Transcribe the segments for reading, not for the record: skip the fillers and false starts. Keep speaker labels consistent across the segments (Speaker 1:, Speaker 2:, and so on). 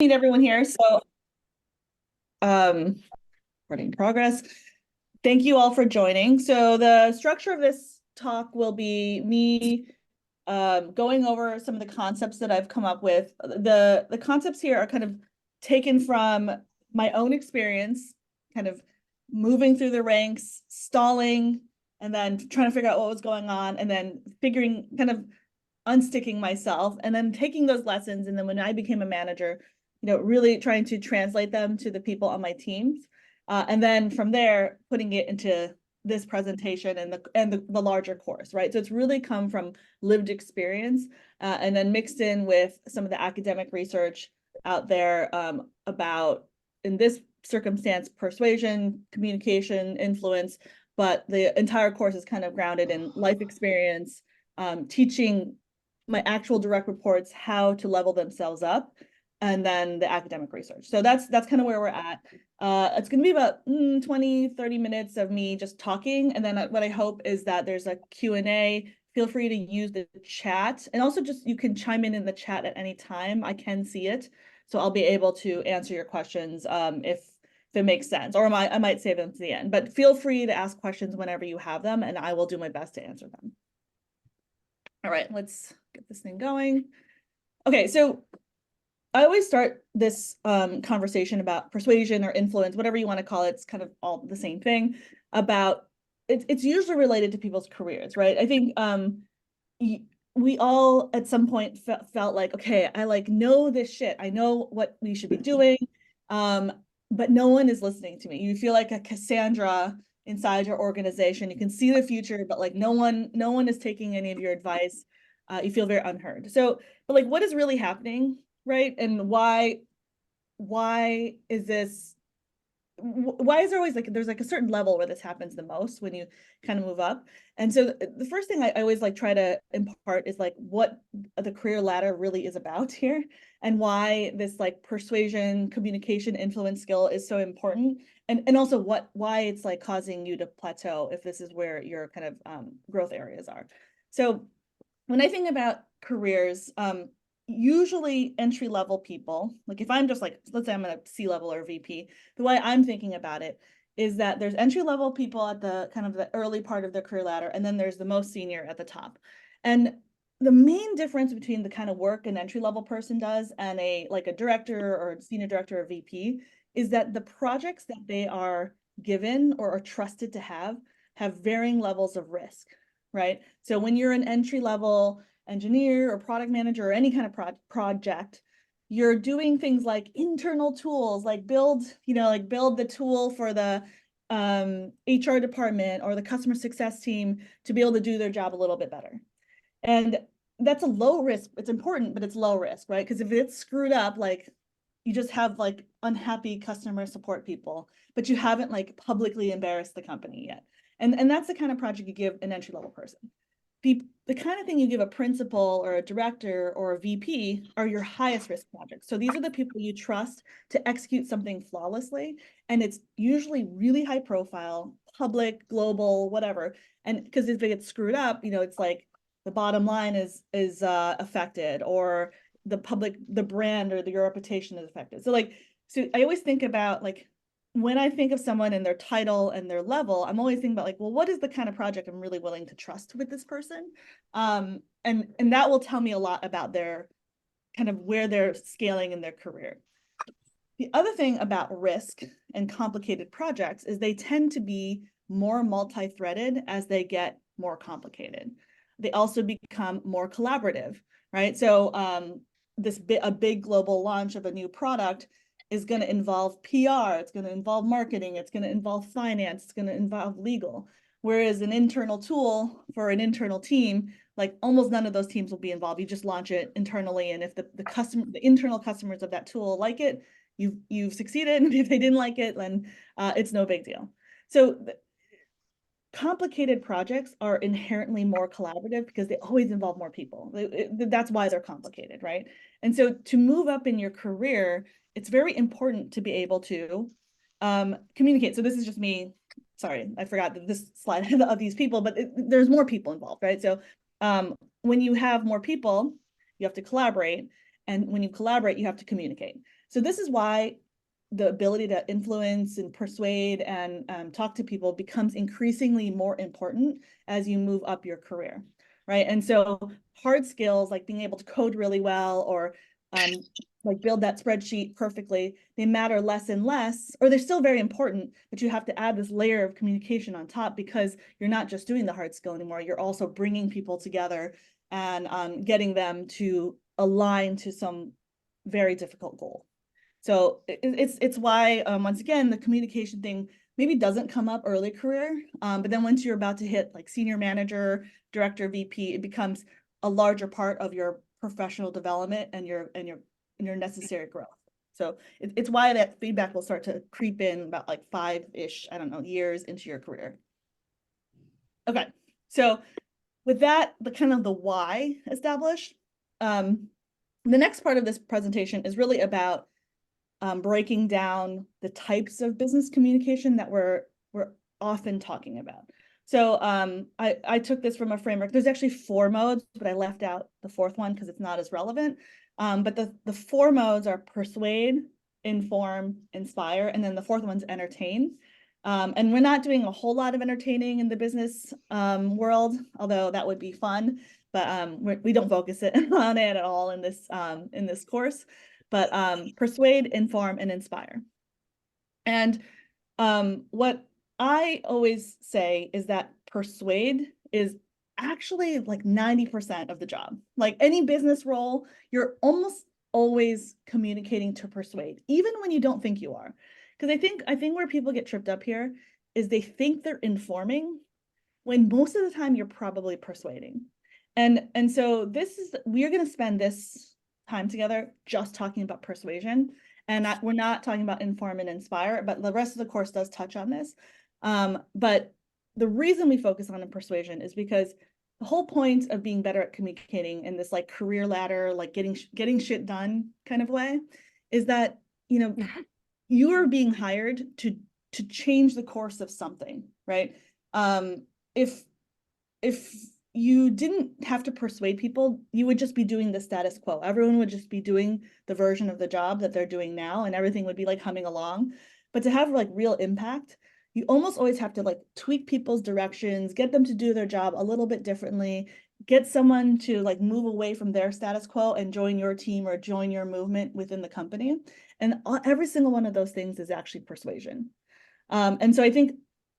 Speaker 1: Meet everyone here. Um, Recording progress. Thank you all for joining. So the structure of this talk will be me going over some of the concepts that I've come up with. The concepts here are kind of taken from my own experience, kind of moving through the ranks, stalling, and then trying to figure out what was going on, and then figuring kind of unsticking myself, and then taking those lessons. And then when I became a manager, really trying to translate them to the people on my teams. And then from there, putting it into this presentation and the larger course, right? So it's really come from lived experience, and then mixed in with some of the academic research out there, about, in this circumstance, persuasion, communication, influence, but the entire course is kind of grounded in life experience, teaching my actual direct reports how to level themselves up, and then the academic research. So that's kind of where we're at. It's going to be about 20, 30 minutes of me just talking. And then what I hope is that there's a Q&A. Feel free to use the chat. And also just you can chime in the chat at any time. I can see it. So I'll be able to answer your questions if it makes sense. Or I might save them to the end. But feel free to ask questions whenever you have them, and I will do my best to answer them. All right, let's get this thing going. Okay, so I always start this conversation about persuasion or influence, whatever you want to call it. It's kind of all the same thing. About it's usually related to people's careers, right? I think we all at some point felt like, okay, I know this shit. I know what we should be doing, but no one is listening to me. You feel like a Cassandra inside your organization. You can see the future, but no one is taking any of your advice. You feel very unheard. So, but what is really happening, right? And why is this? Why is there always there's a certain level where this happens the most, when you kind of move up? And so the first thing I always try to impart is what the career ladder really is about here, and why this persuasion, communication, influence skill is so important, and also why it's causing you to plateau if this is where your kind of growth areas are. So when I think about careers, usually entry-level people, if I'm just let's say I'm a C-level or VP, the way I'm thinking about it is that there's entry-level people at the kind of the early part of their career ladder, and then there's the most senior at the top. And the main difference between the kind of work an entry-level person does and a director or senior director or VP is that the projects that they are given or are trusted to have varying levels of risk, right? So when you're an entry-level engineer or product manager or any kind of project, you're doing things like internal tools, build the tool for the HR department or the customer success team to be able to do their job a little bit better. And that's a low risk. It's important, but it's low risk, right? Because if it's screwed up, you just have unhappy customer support people, but you haven't publicly embarrassed the company yet. And that's the kind of project you give an entry-level person. The kind of thing you give a principal or a director or a VP are your highest risk projects. So these are the people you trust to execute something flawlessly. And it's usually really high profile, public, global, whatever. And because if it gets screwed up, it's the bottom line is affected, or the brand or your reputation is affected. So so I always think about when I think of someone and their title and their level, I'm always thinking about well, what is the kind of project I'm really willing to trust with this person? And that will tell me a lot about their kind of where they're scaling in their career. The other thing about risk and complicated projects is they tend to be more multi-threaded as they get more complicated. They also become more collaborative, right? So a big global launch of a new product is going to involve PR, it's going to involve marketing, it's going to involve finance, it's going to involve legal. Whereas an internal tool for an internal team, almost none of those teams will be involved. You just launch it internally, and if the internal customers of that tool like it, you've succeeded. And if they didn't like it, then it's no big deal. So complicated projects are inherently more collaborative because they always involve more people. That's why they're complicated, right? And so to move up in your career, it's very important to be able to communicate. So this is just me. Sorry, I forgot this slide of these people, but there's more people involved, right? So when you have more people, you have to collaborate. And when you collaborate, you have to communicate. So this is why the ability to influence and persuade and talk to people becomes increasingly more important as you move up your career, right? And so hard skills like being able to code really well or like build that spreadsheet perfectly, they matter less and less, or they're still very important, but you have to add this layer of communication on top because you're not just doing the hard skill anymore, you're also bringing people together and getting them to align to some very difficult goal. So it's why, once again, the communication thing maybe doesn't come up early career, but then once you're about to hit like senior manager, director, VP, it becomes a larger part of your professional development and your necessary growth. So it's why that feedback will start to creep in about like 5-ish, I don't know, years into your career. Okay, so with that, the kind of the why established, the next part of this presentation is really about breaking down the types of business communication that we're often talking about. So I took this from a framework. There's actually 4 modes, but I left out the 4th one because it's not as relevant. But the 4 modes are persuade, inform, inspire, and then the 4th one's entertain. And we're not doing a whole lot of entertaining in the business world, although that would be fun. But we don't focus on it at all in this course. But persuade, inform, and inspire. And what I always say is that persuade is actually like 90% of the job. Like any business role, you're almost always communicating to persuade, even when you don't think you are. Because I think where people get tripped up here is they think they're informing when most of the time you're probably persuading. And so we're going to spend this time together just talking about persuasion. And we're not talking about inform and inspire, but the rest of the course does touch on this. But the reason we focus on persuasion is because the whole point of being better at communicating in this like career ladder, like getting shit done kind of way, is that, you know, you are being hired to change the course of something, right? If you didn't have to persuade people, you would just be doing the status quo. Everyone would just be doing the version of the job that they're doing now, and everything would be like humming along. But to have like real impact, you almost always have to like tweak people's directions, get them to do their job a little bit differently, get someone to like move away from their status quo and join your team or join your movement within the company. And every single one of those things is actually persuasion. And so I think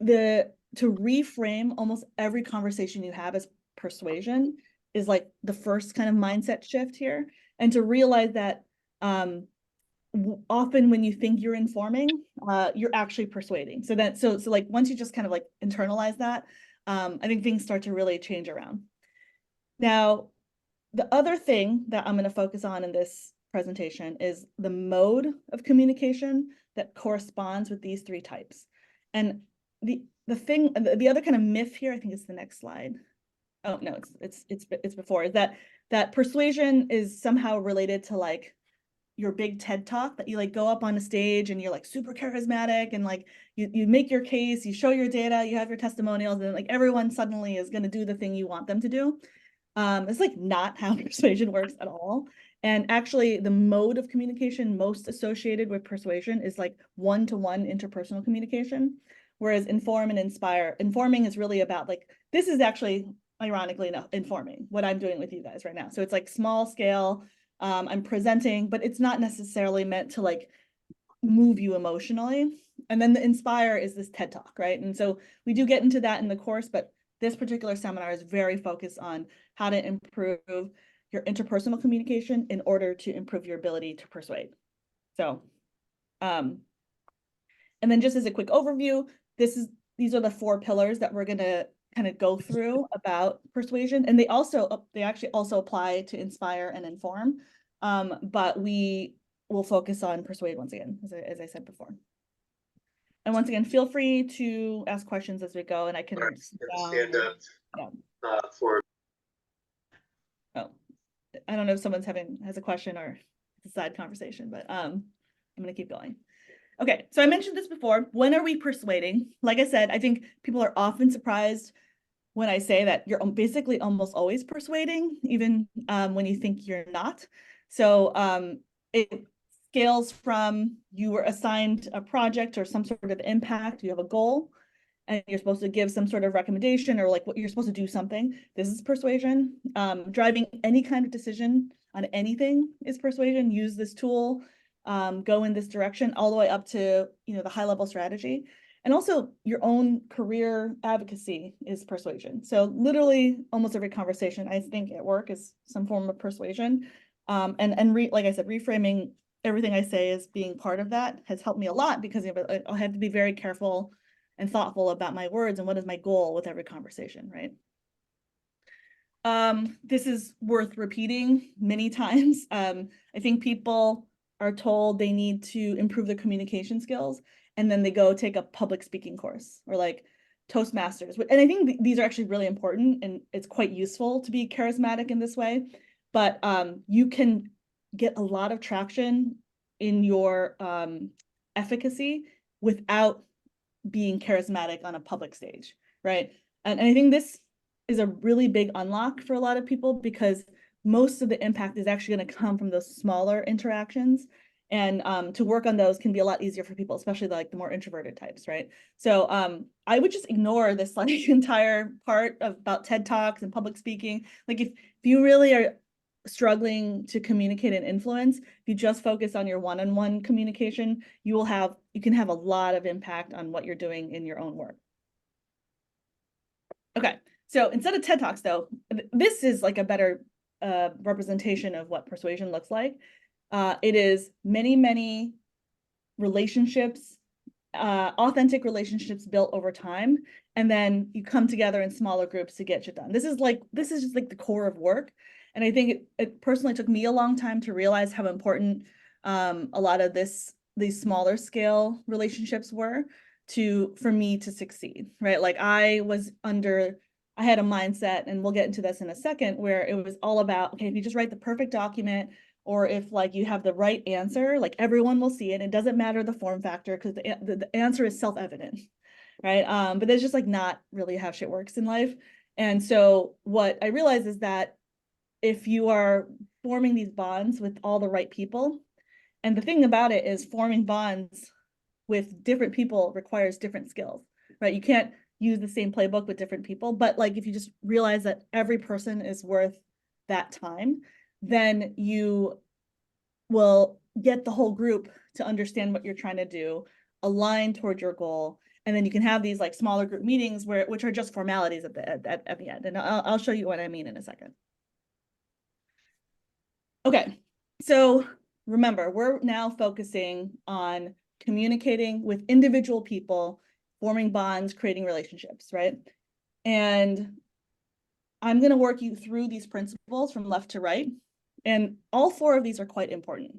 Speaker 1: to reframe almost every conversation you have as persuasion is like the first kind of mindset shift here. And to realize that often when you think you're informing, you're actually persuading. So like once you just kind of like internalize that, I think things start to really change around. Now, the other thing that I'm going to focus on in this presentation is the mode of communication that corresponds with these 3 types. And the other kind of myth here, I think it's the next slide. Oh no, it's before, is that persuasion is somehow related to like your big TED talk, that you like go up on a stage and you're like super charismatic and like you make your case, you show your data, you have your testimonials, and like everyone suddenly is going to do the thing you want them to do. It's like not how persuasion works at all. And actually the mode of communication most associated with persuasion is like one-to-one interpersonal communication, whereas inform and inspire, informing is really about like, this is actually ironically enough informing what I'm doing with you guys right now. So it's like small scale, I'm presenting, but it's not necessarily meant to like move you emotionally. And then the inspire is this TED talk, right? And so we do get into that in the course, but this particular seminar is very focused on how to improve your interpersonal communication in order to improve your ability to persuade. So, and then just as a quick overview, these are the 4 pillars that we're going to kind of go through about persuasion. And they actually also apply to inspire and inform. But we will focus on persuade once again, as I said before. And once again, feel free to ask questions as we go, and I can stand up. Yeah. Oh, I don't know if someone's has a question or it's a side conversation, but I'm going to keep going. Okay, so I mentioned this before. When are we persuading? Like I said, I think people are often surprised when I say that you're basically almost always persuading, even when you think you're not. So it scales from you were assigned a project or some sort of impact, you have a goal, and you're supposed to give some sort of recommendation or like what you're supposed to do something. This is persuasion. Driving any kind of decision on anything is persuasion. Use this tool, go in this direction, all the way up to, the high level strategy. And also your own career advocacy is persuasion. So literally almost every conversation I think at work is some form of persuasion. Like I said, reframing everything I say as being part of that has helped me a lot, because I had to be very careful and thoughtful about my words and what is my goal with every conversation, right? This is worth repeating many times. I think people are told they need to improve their communication skills, and then they go take a public speaking course or like Toastmasters. And I think these are actually really important, and it's quite useful to be charismatic in this way. But you can get a lot of traction in your efficacy without being charismatic on a public stage, right? And I think this is a really big unlock for a lot of people, because most of the impact is actually going to come from those smaller interactions. And to work on those can be a lot easier for people, especially like the more introverted types, right? So I would just ignore this like entire part about TED Talks and public speaking. Like if you really are struggling to communicate and influence, if you just focus on your one-on-one communication, you can have a lot of impact on what you're doing in your own work. Okay, so instead of TED Talks though, this is like a better representation of what persuasion looks like. It is many relationships, authentic relationships built over time, and then you come together in smaller groups to get shit done. This is just like the core of work. And I think it personally took me a long time to realize how important a lot of these smaller scale relationships were for me to succeed, right? Like I had a mindset, and we'll get into this in a second, where it was all about, okay, if you just write the perfect document, or if like you have the right answer, like everyone will see it. It doesn't matter the form factor, because the answer is self-evident, right? But that's just like not really how shit works in life. And so what I realized is that if you are forming these bonds with all the right people, and the thing about it is forming bonds with different people requires different skills, right? You can't use the same playbook with different people, but like if you just realize that every person is worth that time, then you will get the whole group to understand what you're trying to do, align toward your goal, and then you can have these like smaller group meetings which are just formalities at the end. And I'll show you what I mean in a second. Okay, so remember, we're now focusing on communicating with individual people, forming bonds, creating relationships, right? And I'm going to work you through these principles from left to right. And all four of these are quite important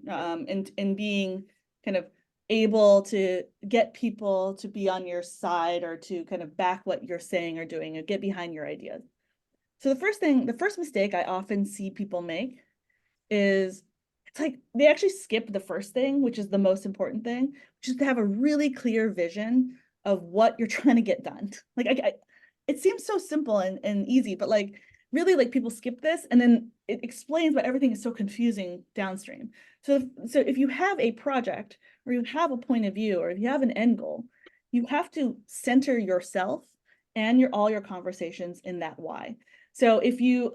Speaker 1: in being kind of able to get people to be on your side, or to kind of back what you're saying or doing, or get behind your ideas. So the first mistake I often see people make is, it's like they actually skip the first thing, which is the most important thing, which is to have a really clear vision of what you're trying to get done. Like it seems so simple and easy, but like really, like people skip this, and then it explains why everything is so confusing downstream. So if you have a project, or you have a point of view, or if you have an end goal, you have to center yourself and all your conversations in that why. So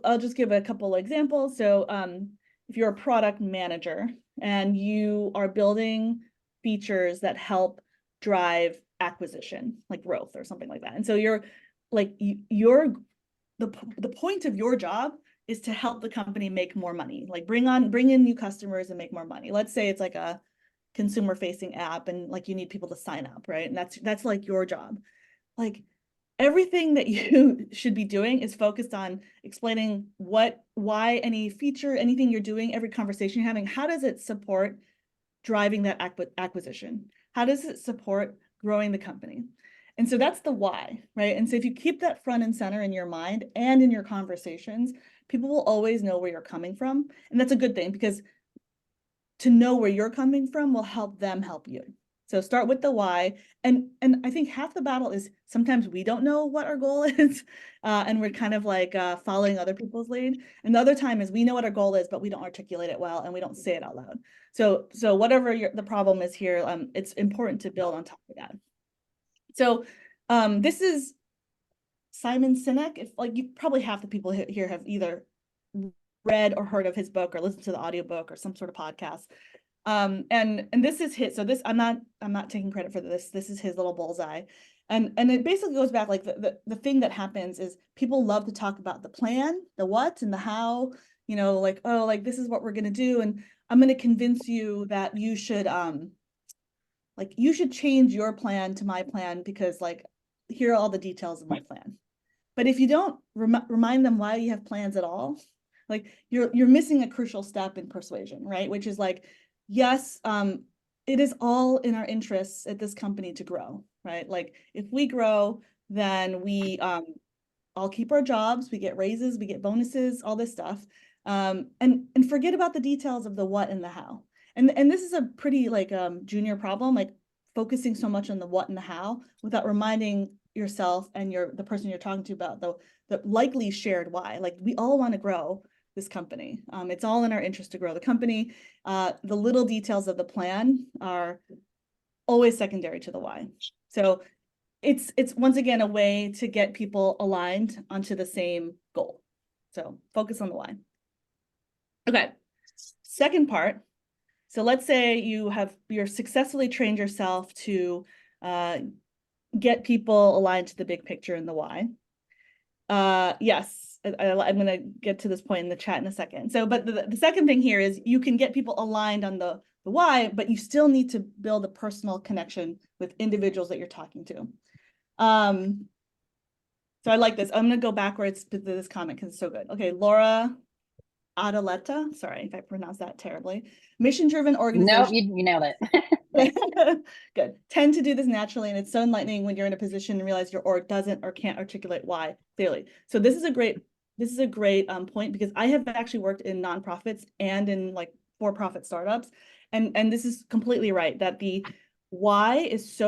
Speaker 1: I'll just give a couple examples. So if you're a product manager and you are building features that help drive acquisition, like growth or something like that. And so the point of your job is to help the company make more money, like bring in new customers and make more money. Let's say it's like a consumer facing app, and like you need people to sign up, right? And that's like your job. Like everything that you should be doing is focused on explaining why any feature, anything you're doing, every conversation you're having, how does it support driving that acquisition? How does it support growing the company? And so that's the why, right? And so if you keep that front and center in your mind and in your conversations, people will always know where you're coming from. And that's a good thing, because to know where you're coming from will help them help you. So start with the why. And I think half the battle is sometimes we don't know what our goal is, and we're kind of like following other people's lead. And the other time is we know what our goal is, but we don't articulate it well and we don't say it out loud. So whatever the problem is here, it's important to build on top of that. So this is Simon Sinek. If like you probably half the people here have either read or heard of his book or listened to the audiobook or some sort of podcast. And this is his, so this, I'm not taking credit for this. This is his little bullseye. And it basically goes back, like the thing that happens is people love to talk about the plan, the what and the how, you know, like, oh, like this is what we're going to do. And I'm going to convince you that you should, like you should change your plan to my plan because like, here are all the details of my plan. But if you don't remind them why you have plans at all, like you're missing a crucial step in persuasion, right? Which is like, yes, it is all in our interests at this company to grow, right? Like if we grow, then we all keep our jobs, we get raises, we get bonuses, all this stuff. And forget about the details of the what and the how. And this is a pretty like junior problem, like focusing so much on the what and the how without reminding yourself and the person you're talking to about the likely shared why. Like we all want to grow this company. It's all in our interest to grow the company. The little details of the plan are always secondary to the why. So it's once again a way to get people aligned onto the same goal. So focus on the why. Okay, second part. So let's say you're successfully trained yourself to get people aligned to the big picture and the why. Yes, I'm going to get to this point in the chat in a second. So, but the second thing here is you can get people aligned on the why, but you still need to build a personal connection with individuals that you're talking to. So I like this. I'm going to go backwards to this comment because it's so good. Okay, Laura Adaleta, sorry if I pronounced that terribly. Mission-driven organizations.
Speaker 2: No, you nailed it.
Speaker 1: Good. Tend to do this naturally, and it's so enlightening when you're in a position and realize your org doesn't or can't articulate why clearly. So this is a great point because I have actually worked in nonprofits and in like for-profit startups, and this is completely right that the why is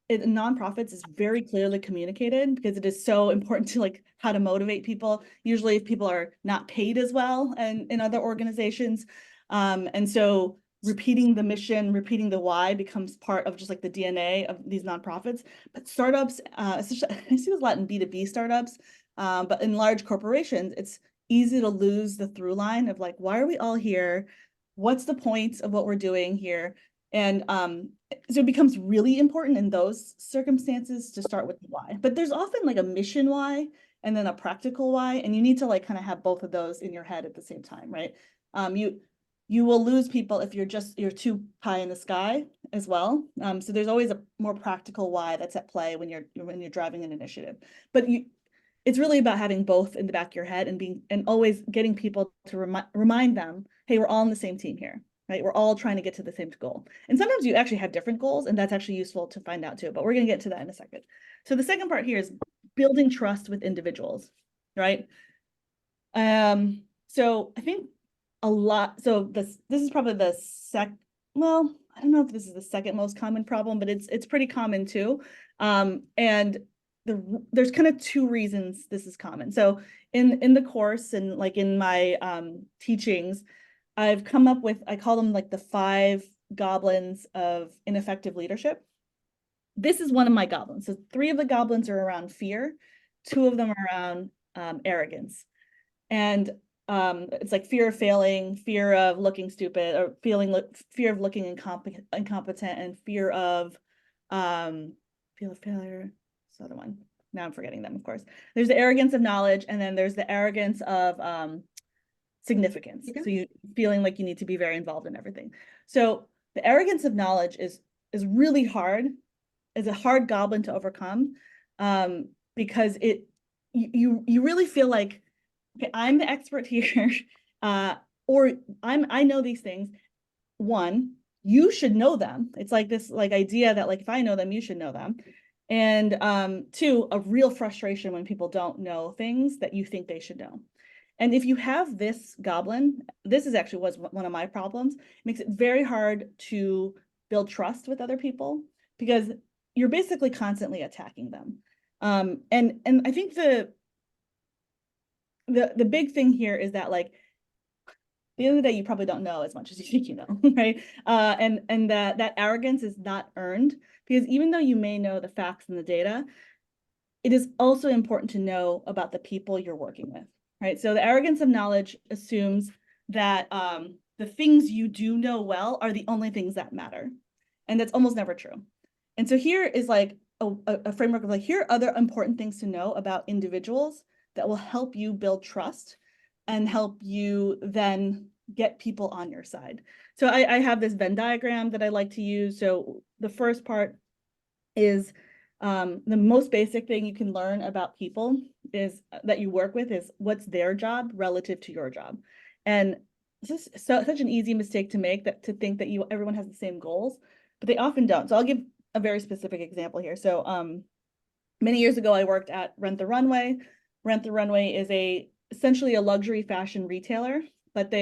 Speaker 1: in nonprofits is very clearly communicated because it is so important to like how to motivate people. Usually if people are not paid as well and in other organizations. And so repeating the mission, repeating the why becomes part of just like the DNA of these nonprofits. But startups, especially, I see this a lot in B2B startups, but in large corporations, it's easy to lose the through line of like, why are we all here? What's the point of what we're doing here? And so it becomes really important in those circumstances to start with the why. But there's often like a mission why and then a practical why, and you need to like kind of have both of those in your head at the same time, right? You will lose people if you're too high in the sky as well. So there's always a more practical why that's at play when you're driving an initiative. But it's really about having both in the back of your head and always getting people to remind them, hey, we're all on the same team here. Right? We're all trying to get to the same goal. And sometimes you actually have different goals, and that's actually useful to find out too, but we're going to get to that in a second. So the second part here is building trust with individuals, right? So I think a lot, so this is probably well, I don't know if this is the second most common problem, but it's pretty common too. And there's kind of two reasons this is common. So in the course and like in my teachings, I've come up with, I call them like the 5 goblins of ineffective leadership. This is one of my goblins. So 3 of the goblins are around fear. 2 of them are around arrogance. And it's like fear of failing, fear of looking stupid, or fear of looking incompetent, and fear of failure. This other one. Now I'm forgetting them, of course. There's the arrogance of knowledge, and then there's the arrogance of significance. Okay. So you feeling like you need to be very involved in everything. So the arrogance of knowledge is really hard, is a hard goblin to overcome, because you really feel like, okay, I'm the expert here, or I know these things. One, you should know them. It's like this like idea that like if I know them, you should know them. And 2, a real frustration when people don't know things that you think they should know. And if you have this goblin, this is actually was one of my problems. It makes it very hard to build trust with other people, because you're basically constantly attacking them. And I think the big thing here is that, like, the end of the day, you probably don't know as much as you think you know, right? And that arrogance is not earned, because even though you may know the facts and the data, it is also important to know about the people you're working with, right? So the arrogance of knowledge assumes that the things you do know well are the only things that matter. And that's almost never true. And so here is like a framework of like, here are other important things to know about individuals that will help you build trust and help you then get people on your side. So I have this Venn diagram that I like to use. So the first part is the most basic thing you can learn about people is that you work with is what's their job relative to your job. And this is such an easy mistake to make, that to think that everyone has the same goals, but they often don't. So I'll give a very specific example here. So many years ago, I worked at Rent the Runway. Rent the Runway is essentially a luxury fashion retailer, but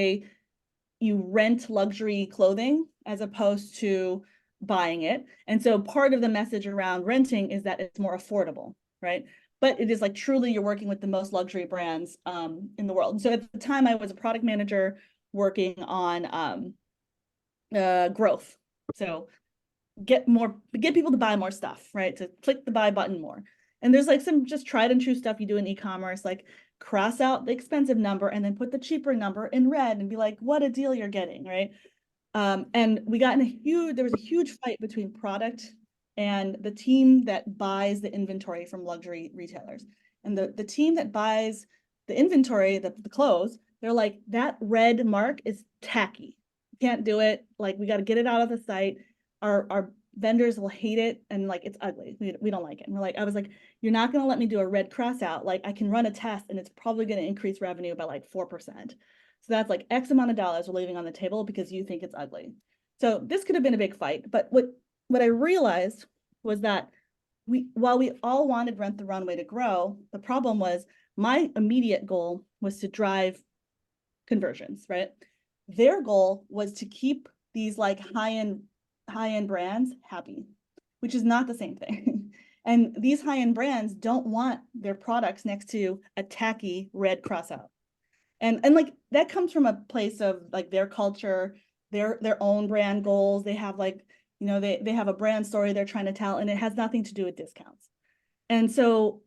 Speaker 1: you rent luxury clothing as opposed to buying it. And so part of the message around renting is that it's more affordable, right? But it is like truly you're working with the most luxury brands in the world. And so at the time, I was a product manager working on growth. So get people to buy more stuff, right? To click the buy button more. And there's like some just tried and true stuff you do in e-commerce, like cross out the expensive number and then put the cheaper number in red and be like, what a deal you're getting, right? And we got there was a huge fight between product and the team that buys the inventory from luxury retailers. And the team that buys the inventory, the clothes, they're like, that red mark is tacky. Can't do it. Like, we got to get it out of the site. Our vendors will hate it, and like, it's ugly. We don't like it. And I was like, you're not going to let me do a red cross out. Like, I can run a test and it's probably going to increase revenue by like 4%. So that's like X amount of dollars we're leaving on the table because you think it's ugly. So this could have been a big fight. But what I realized was that while we all wanted Rent the Runway to grow, the problem was my immediate goal was to drive conversions, right? Their goal was to keep these like high-end brands happy, which is not the same thing. And these high-end brands don't want their products next to a tacky red crossout. And like, that comes from a place of like their culture, their own brand goals. They have like, they have a brand story they're trying to tell, and it has nothing to do with discounts. And so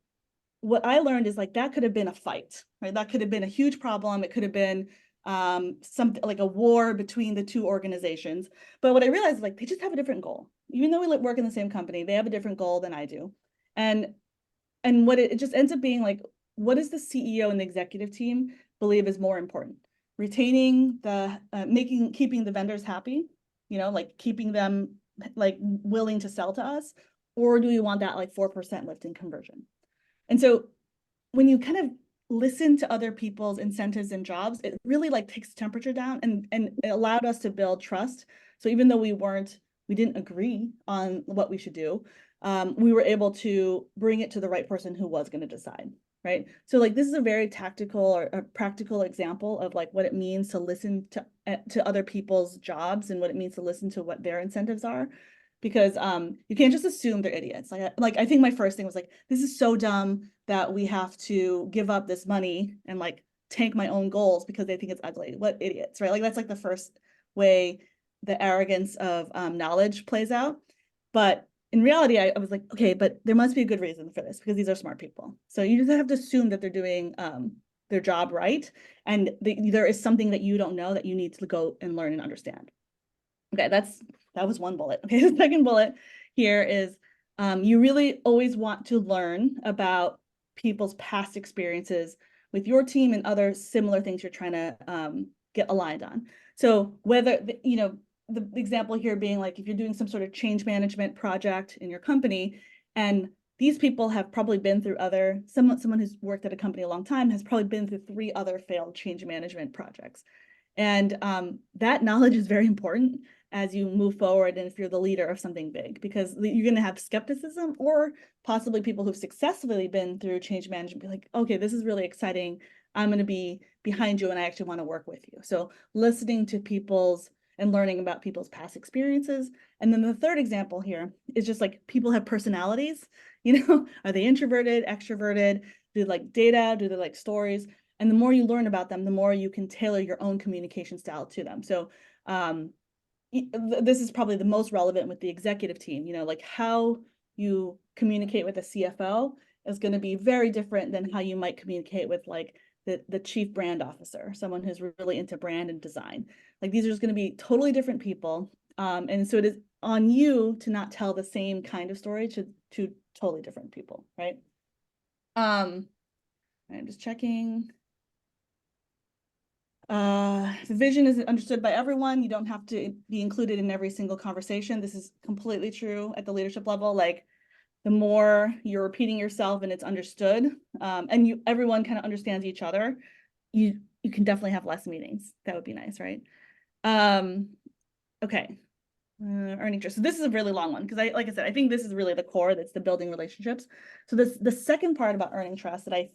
Speaker 1: what I learned is like, that could have been a fight, right? That could have been a huge problem. It could have been something like a war between the two organizations. But what I realized is like, they just have a different goal. Even though we work in the same company, they have a different goal than I do. And what it just ends up being like, what does the CEO and the executive team believe is more important? Retaining keeping the vendors happy, like keeping them like willing to sell to us, or do we want that like 4% lift in conversion? And so when you kind of listen to other people's incentives and jobs, it really like takes the temperature down, and it allowed us to build trust. So even though we didn't agree on what we should do, we were able to bring it to the right person who was going to decide, right? So like, this is a very tactical or a practical example of like what it means to listen to other people's jobs and what it means to listen to what their incentives are. Because you can't just assume they're idiots. Like I think my first thing was like, this is so dumb that we have to give up this money and like tank my own goals because they think it's ugly. What idiots, right? Like, that's like the first way the arrogance of knowledge plays out. But in reality, I was like, okay, but there must be a good reason for this, because these are smart people. So you just have to assume that they're doing their job right, and there is something that you don't know that you need to go and learn and understand. Okay, that was one bullet. Okay, the second bullet here is you really always want to learn about people's past experiences with your team and other similar things you're trying to get aligned on. So whether, the example here being like, if you're doing some sort of change management project in your company, and these people have probably been through someone who's worked at a company a long time has probably been through 3 other failed change management projects. And that knowledge is very important as you move forward, and if you're the leader of something big, because you're going to have skepticism, or possibly people who've successfully been through change management be like, okay, this is really exciting. I'm going to be behind you and I actually want to work with you. So listening to people's and learning about people's past experiences. And then the third example here is just like people have personalities, are they introverted, extroverted? Do they like data? Do they like stories? And the more you learn about them, the more you can tailor your own communication style to them. So this is probably the most relevant with the executive team, like how you communicate with a CFO is going to be very different than how you might communicate with like the chief brand officer, someone who's really into brand and design. Like these are just going to be totally different people. And so it is on you to not tell the same kind of story to totally different people, right? I'm just checking. The vision is understood by everyone. You don't have to be included in every single conversation. This is completely true at the leadership level. Like the more you're repeating yourself and it's understood, and everyone kind of understands each other, you can definitely have less meetings. That would be nice, right? Okay. Earning trust. So this is a really long one because like I said, I think this is really the core. That's the building relationships. So the second part about earning trust that I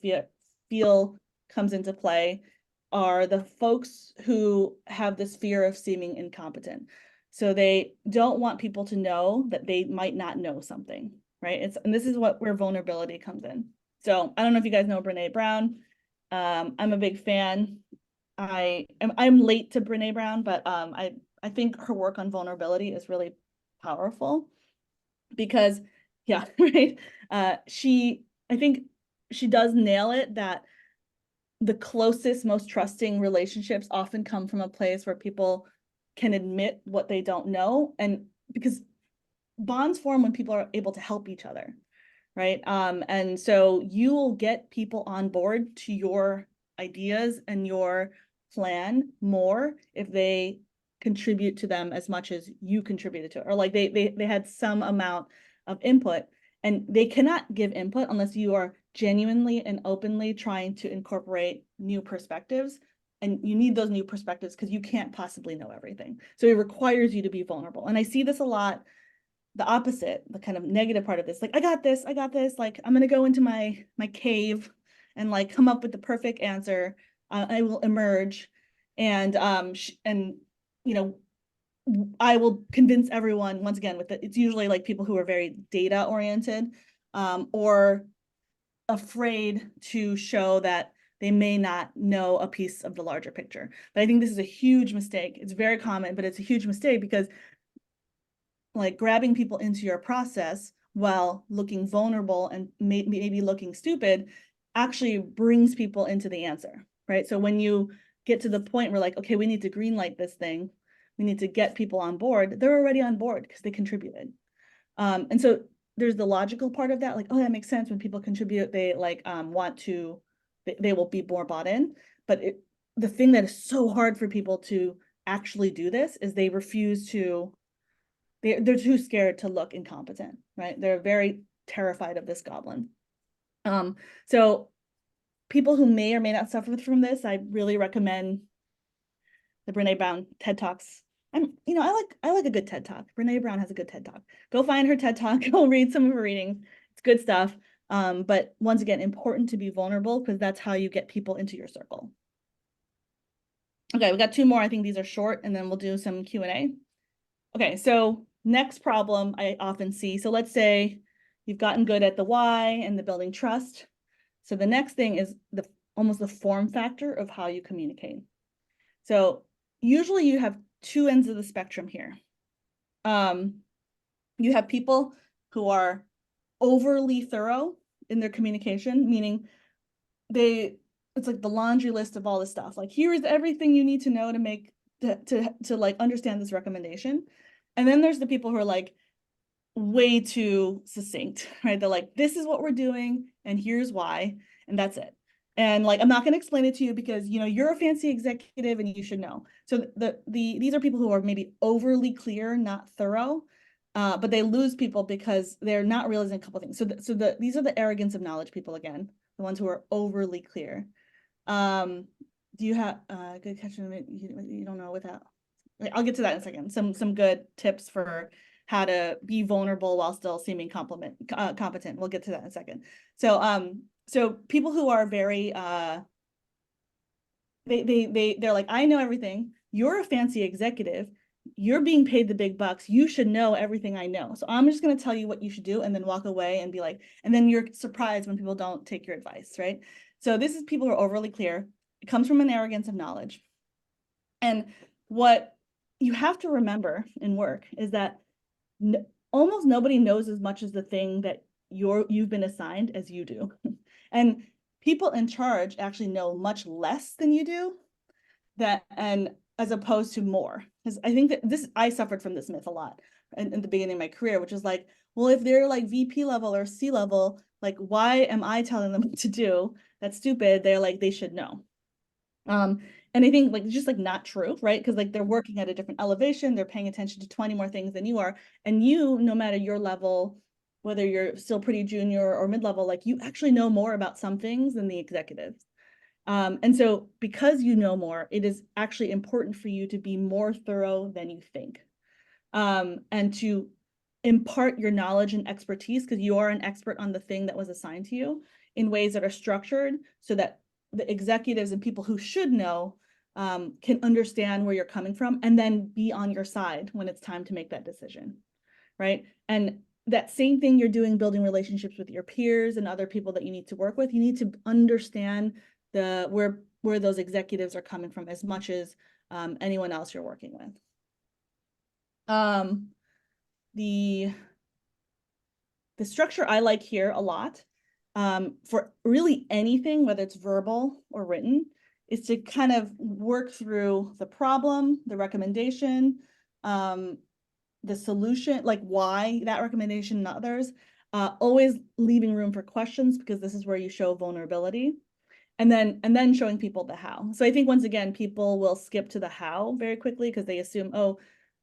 Speaker 1: feel comes into play are the folks who have this fear of seeming incompetent. So they don't want people to know that they might not know something, right? And this is where vulnerability comes in. So I don't know if you guys know Brene Brown. I'm a big fan. I'm late to Brene Brown, but I think her work on vulnerability is really powerful because, yeah, right. I think she does nail it that the closest, most trusting relationships often come from a place where people can admit what they don't know. And because bonds form when people are able to help each other, right? And so you will get people on board to your ideas and your plan more if they contribute to them as much as you contributed to it, or like they had some amount of input. And they cannot give input unless you are genuinely and openly trying to incorporate new perspectives. And you need those new perspectives because you can't possibly know everything. So it requires you to be vulnerable. And I see this a lot, the opposite, the kind of negative part of this, like, I got this, like, I'm going to go into my cave and like come up with the perfect answer. I will emerge and I will convince everyone once again with it. It's usually like people who are very data oriented, or afraid to show that they may not know a piece of the larger picture. But I think this is a huge mistake. It's very common, but it's a huge mistake because like grabbing people into your process while looking vulnerable and maybe looking stupid actually brings people into the answer, right? So when you get to the point where like, okay, we need to greenlight this thing, we need to get people on board, they're already on board because they contributed. And so there's the logical part of that, like, oh, that makes sense. When people contribute, they like want to, they will be more bought in. But the thing that is so hard for people to actually do this is they refuse to, they're too scared to look incompetent, right? They're very terrified of this goblin. So people who may or may not suffer from this, I really recommend the Brene Brown TED Talks. I like a good TED Talk. Brene Brown has a good TED Talk. Go find her TED Talk. Go read some of her readings. It's good stuff. But once again, important to be vulnerable because that's how you get people into your circle. Okay, we got two more. I think these are short, and then we'll do some Q&A. Okay, so next problem I often see. So let's say you've gotten good at the why and the building trust. So the next thing is almost the form factor of how you communicate. So usually you have two ends of the spectrum here. You have people who are overly thorough in their communication, meaning it's like the laundry list of all this stuff. Like, here is everything you need to know to make to like understand this recommendation. And then there's the people who are like way too succinct, right? They're like, this is what we're doing and here's why, and that's it. And like, I'm not going to explain it to you because, you're a fancy executive and you should know. So these are people who are maybe overly clear, not thorough, but they lose people because they're not realizing a couple of things. So these are the arrogance of knowledge people again, the ones who are overly clear. Do you have good catch? You don't know without. I'll get to that in a second. Some good tips for how to be vulnerable while still seeming competent. We'll get to that in a second. So people who are very they're like, I know everything. You're a fancy executive. you're being paid the big bucks. You should know everything I know. So I'm just going to tell you what you should do and then walk away and be like, and then you're surprised when people don't take your advice, right? So this is people who are overly clear. It comes from an arrogance of knowledge. And what you have to remember in work is that almost nobody knows as much as the thing that you've been assigned as you do. And people in charge actually know much less than you do, that and as opposed to more. Because I think that I suffered from this myth a lot in the beginning of my career, which is like, well, if they're like VP level or C level, like, why am I telling them what to do? That's stupid. They're like, they should know. And I think like just like not true, right? Because like they're working at a different elevation, they're paying attention to 20 more things than you are. And you, no matter your level, whether you're still pretty junior or mid-level, like you actually know more about some things than the executives. And so because you know more, it is actually important for you to be more thorough than you think. And to impart your knowledge and expertise, because you are an expert on the thing that was assigned to you, in ways that are structured so that the executives and people who should know can understand where you're coming from and then be on your side when it's time to make that decision, right? And that same thing you're doing, building relationships with your peers and other people that you need to work with, you need to understand where those executives are coming from as much as anyone else you're working with. The structure I like here a lot for really anything, whether it's verbal or written, is to kind of work through the problem, the recommendation, the solution, like why that recommendation and others, always leaving room for questions, because this is where you show vulnerability. And then showing people the how. So I think once again, people will skip to the how very quickly because they assume, oh,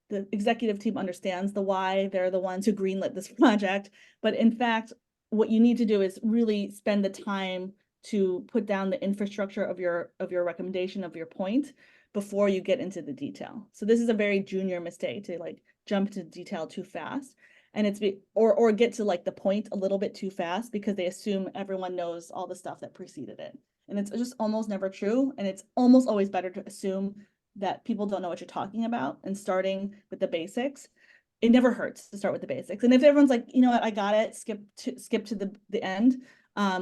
Speaker 1: the executive team understands the why, they're the ones who greenlit this project. But in fact, what you need to do is really spend the time to put down the infrastructure of your recommendation, of your point, before you get into the detail. So this is a very junior mistake, to like jump to detail too fast. And it's or get to like the point a little bit too fast because they assume everyone knows all the stuff that preceded it. And it's just almost never true. And it's almost always better to assume that people don't know what you're talking about and starting with the basics. It never hurts to start with the basics. And if everyone's like, you know what, I got it, skip to the end,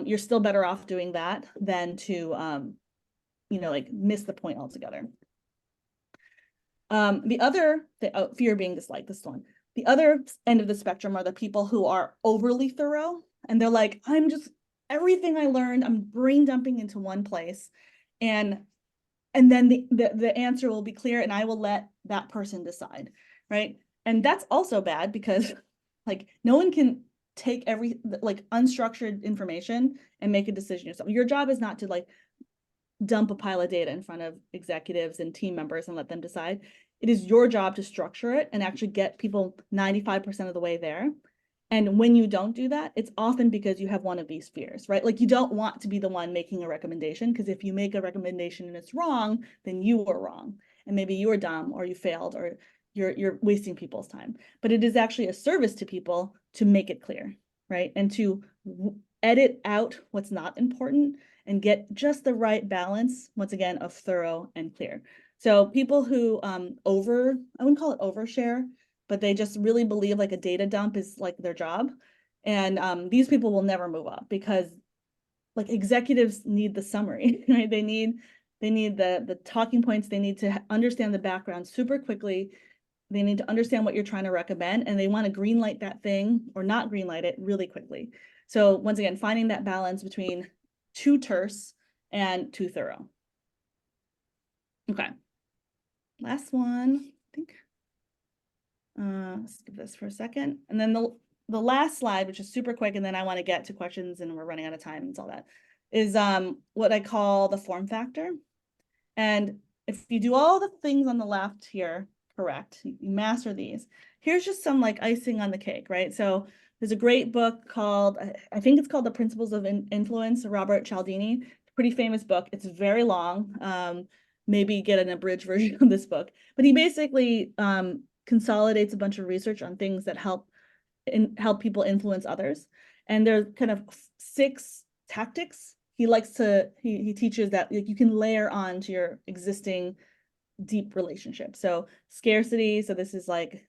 Speaker 1: you're still better off doing that than to like miss the point altogether. Fear being disliked, this one. The other end of the spectrum are the people who are overly thorough, and they're like, everything I learned, I'm brain dumping into one place, and then the answer will be clear, and I will let that person decide, right? And that's also bad because like no one can take like unstructured information and make a decision yourself. Your job is not to like dump a pile of data in front of executives and team members and let them decide. It is your job to structure it and actually get people 95% of the way there. And when you don't do that, it's often because you have one of these fears, right? Like you don't want to be the one making a recommendation, because if you make a recommendation and it's wrong, then you were wrong. And maybe you were dumb or you failed or you're wasting people's time. But it is actually a service to people to make it clear, right? And to edit out what's not important and get just the right balance, once again, of thorough and clear. So people who I wouldn't call it overshare, but they just really believe like a data dump is like their job. And these people will never move up, because like executives need the summary, right? They need the talking points. They need to understand the background super quickly. They need to understand what you're trying to recommend, and they want to greenlight that thing or not greenlight it really quickly. So once again, finding that balance between too terse and too thorough. Okay. Last one, I think. Let's skip this for a second. And then the last slide, which is super quick, and then I want to get to questions and we're running out of time and all that, is what I call the form factor. And if you do all the things on the left here correct, you master these, here's just some like icing on the cake, right? So there's a great book called, I think it's called The Principles of Influence, Robert Cialdini. Pretty famous book. It's very long. Maybe get an abridged version of this book. But he basically consolidates a bunch of research on things that help people influence others. And there's kind of 6 tactics he teaches that like you can layer on to your existing deep relationships. So scarcity, so this is like,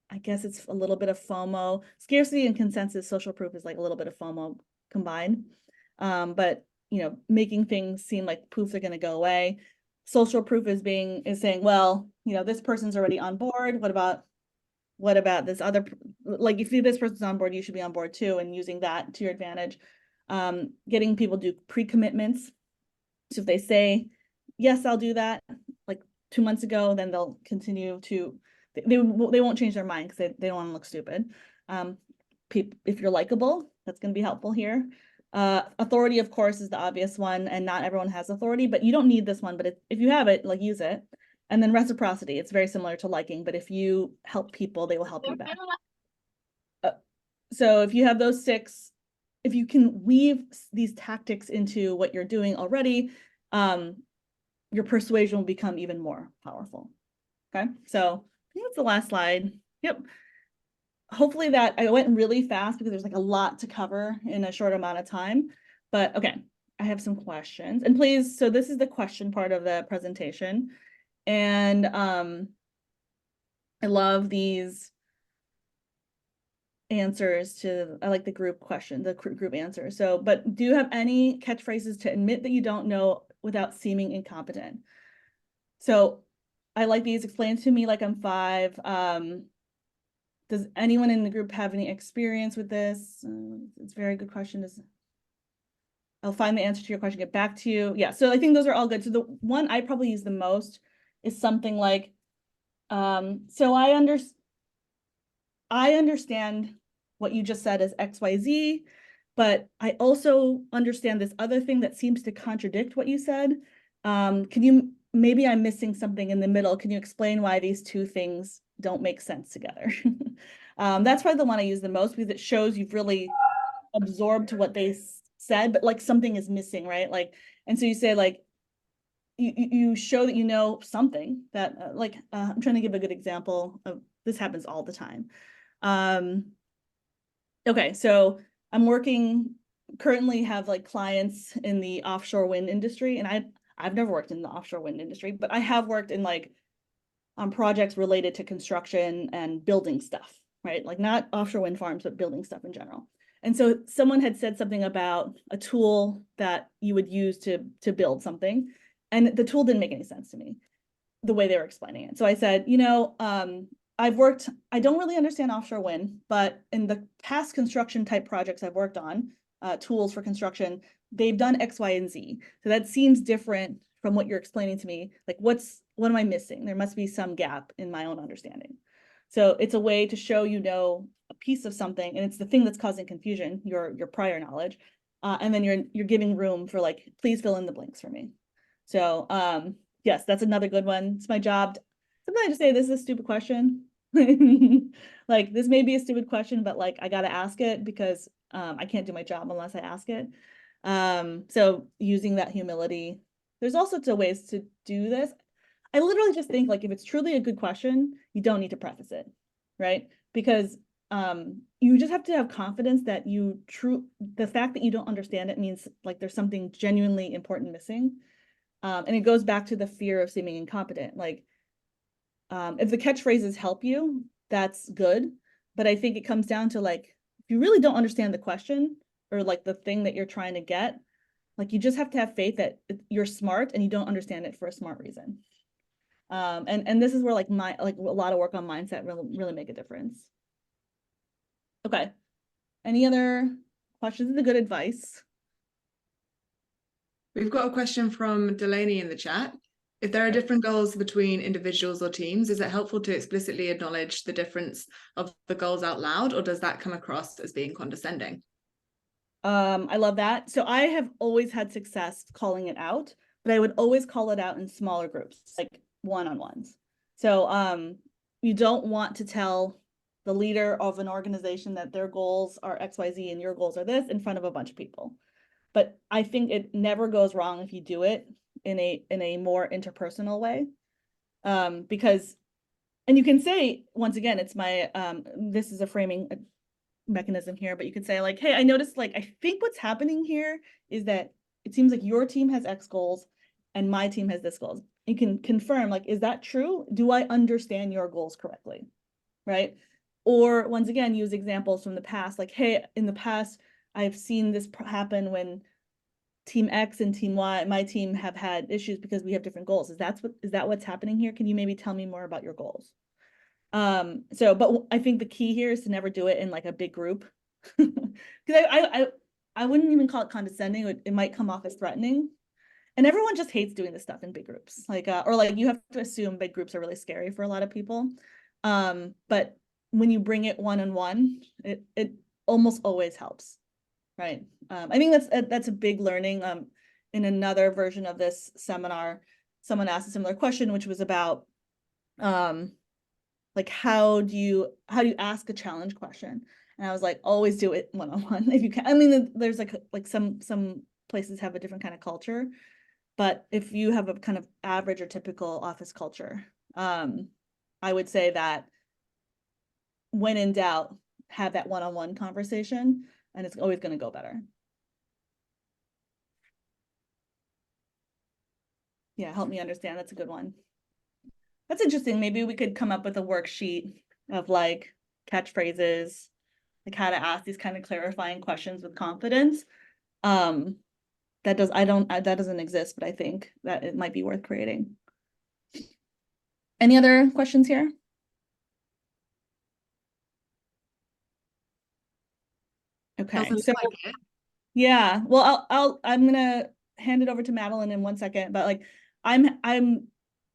Speaker 1: I guess it's a little bit of FOMO. Scarcity and consensus social proof is like a little bit of FOMO combined. But making things seem like poof are going to go away. Social proof is saying, well, this person's already on board. What about this other, like if this person's on board, you should be on board too, and using that to your advantage. Getting people to do pre-commitments. So if they say, yes, I'll do that, like 2 months ago, then they'll continue to, they won't change their mind because they don't want to look stupid. If you're likable, that's going to be helpful here. Authority, of course, is the obvious one, and not everyone has authority, but you don't need this one, but if you have it, like, use it. And then reciprocity, it's very similar to liking, but if you help people, they will help you back. So if you have those 6, if you can weave these tactics into what you're doing already, your persuasion will become even more powerful. Okay, so I think that's the last slide. Yep. Hopefully that I went really fast because there's like a lot to cover in a short amount of time, but okay, I have some questions. And please, so this is the question part of the presentation. And I love these answers I like the group question, the group answers. So, but do you have any catchphrases to admit that you don't know without seeming incompetent? So I like these. Explain to me like I'm 5. Does anyone in the group have any experience with this? It's a very good question. I'll find the answer to your question, get back to you. Yeah, so I think those are all good. So the one I probably use the most is something like, so I understand what you just said as XYZ, but I also understand this other thing that seems to contradict what you said. Maybe I'm missing something in the middle. Can you explain why these two things don't make sense together? That's probably the one I use the most because it shows you've really absorbed what they said, but like something is missing, right? Like, and so you say like, you show that you know something that I'm trying to give a good example of this happens all the time. Okay, so I'm currently have like clients in the offshore wind industry, and I've never worked in the offshore wind industry, but I have worked in like on projects related to construction and building stuff, right? Like not offshore wind farms, but building stuff in general. And so someone had said something about a tool that you would use to build something, and the tool didn't make any sense to me, the way they were explaining it. So I said, I don't really understand offshore wind, but in the past construction type projects I've worked on, tools for construction, they've done X, Y, and Z. So that seems different from what you're explaining to me. Like what am I missing? There must be some gap in my own understanding. So it's a way to show a piece of something, and it's the thing that's causing confusion, your prior knowledge. And then you're giving room for like, please fill in the blanks for me. So yes, that's another good one. It's my job. Sometimes I just say this is a stupid question. Like this may be a stupid question, but like I gotta ask it because I can't do my job unless I ask it. So using that humility. There's all sorts of ways to do this. I literally just think like if it's truly a good question, you don't need to preface it, right? Because you just have to have confidence that the fact that you don't understand it means like there's something genuinely important missing. And it goes back to the fear of seeming incompetent. Like, if the catchphrases help you, that's good. But I think it comes down to like, if you really don't understand the question or like the thing that you're trying to get, like you just have to have faith that you're smart and you don't understand it for a smart reason. And this is where like a lot of work on mindset really make a difference. Okay. Any other questions? This is good advice.
Speaker 3: We've got a question from Delaney in the chat. If there are different goals between individuals or teams, is it helpful to explicitly acknowledge the difference of the goals out loud, or does that come across as being condescending?
Speaker 1: I love that. So I have always had success calling it out, but I would always call it out in smaller groups, like one-on-ones. So you don't want to tell the leader of an organization that their goals are XYZ and your goals are this in front of a bunch of people. But I think it never goes wrong if you do it in a more interpersonal way. Because, and you can say, once again, it's my, this is a framing mechanism here, but you could say like, hey, I noticed like, I think what's happening here is that it seems like your team has X goals and my team has this goals. you can confirm, like, is that true? Do I understand your goals correctly? Right? Or once again, use examples from the past, like, hey, in the past, I've seen this happen when team X and team Y, my team, have had issues because we have different goals. Is that what's happening here? Can you maybe tell me more about your goals? But I think the key here is to never do it in like a big group. Because I wouldn't even call it condescending. It might come off as threatening. And everyone just hates doing this stuff in big groups. Like, or like you have to assume big groups are really scary for a lot of people. But when you bring it one-on-one, it almost always helps, right? I think that's a big learning. In another version of this seminar, someone asked a similar question, which was about like how do you ask a challenge question? And I was like, always do it one-on-one if you can. I mean, there's like some places have a different kind of culture, but if you have a kind of average or typical office culture, I would say that when in doubt, have that one-on-one conversation, and it's always going to go better. Yeah, help me understand. That's a good one. That's interesting. Maybe we could come up with a worksheet of like catchphrases, like how to ask these kind of clarifying questions with confidence. That doesn't exist, but I think that it might be worth creating. Any other questions here? Okay, so yeah, well, I'm gonna hand it over to Madeline in 1 second, but like I'm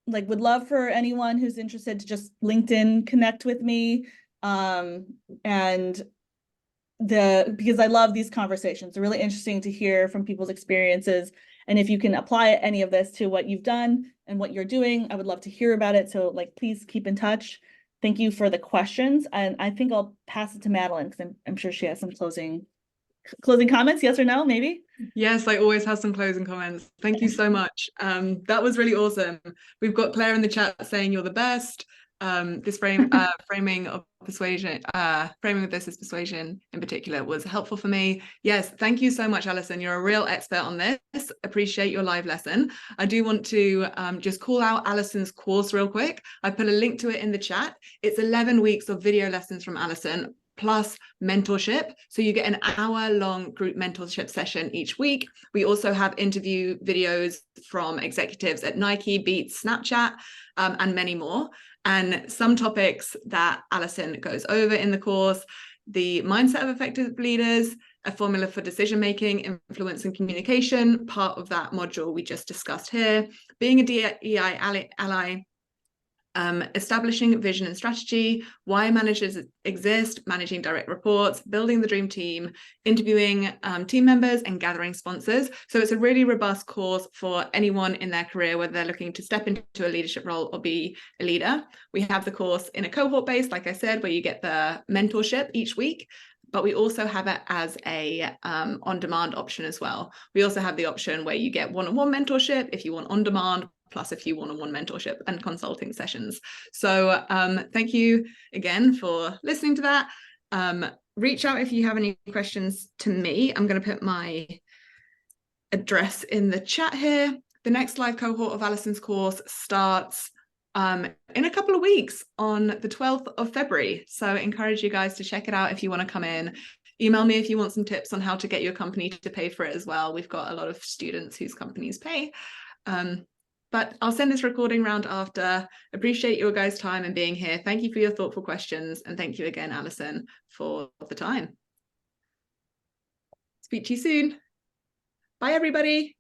Speaker 1: like would love for anyone who's interested to just LinkedIn connect with me, and because I love these conversations. They're really interesting to hear from people's experiences, and if you can apply any of this to what you've done and what you're doing, I would love to hear about it. So like, please keep in touch. Thank you for the questions, and I think I'll pass it to Madeline because I'm sure she has some closing comments. Yes or no, maybe?
Speaker 3: Yes, I always have some closing comments. Thank you so much. That was really awesome. We've got Claire in the chat saying you're the best. This framing of persuasion, framing of this as persuasion in particular was helpful for me. Yes, thank you so much, Alison. You're a real expert on this. Appreciate your live lesson. I do want to just call out Alison's course real quick. I put a link to it in the chat. It's 11 weeks of video lessons from Alison, plus mentorship. So you get an hour-long group mentorship session each week. We also have interview videos from executives at Nike, Beats, Snapchat, and many more. And some topics that Alison goes over in the course: the mindset of effective leaders, a formula for decision-making, influence and communication, part of that module we just discussed here, being a DEI ally, establishing vision and strategy, why managers exist, managing direct reports, building the dream team, interviewing team members, and gathering sponsors. So it's a really robust course for anyone in their career, whether they're looking to step into a leadership role or be a leader. We have the course in a cohort base, like I said, where you get the mentorship each week, but we also have it as a on-demand option as well. We also have the option where you get one-on-one mentorship if you want on-demand, plus a few one-on-one mentorship and consulting sessions. So thank you again for listening to that. Reach out if you have any questions to me. I'm going to put my address in the chat here. The next live cohort of Alison's course starts in a couple of weeks on the 12th of February. So I encourage you guys to check it out if you want to come in. Email me if you want some tips on how to get your company to pay for it as well. We've got a lot of students whose companies pay. But I'll send this recording round after. Appreciate your guys' time and being here. Thank you for your thoughtful questions. And thank you again, Alison, for the time. Speak to you soon. Bye, everybody.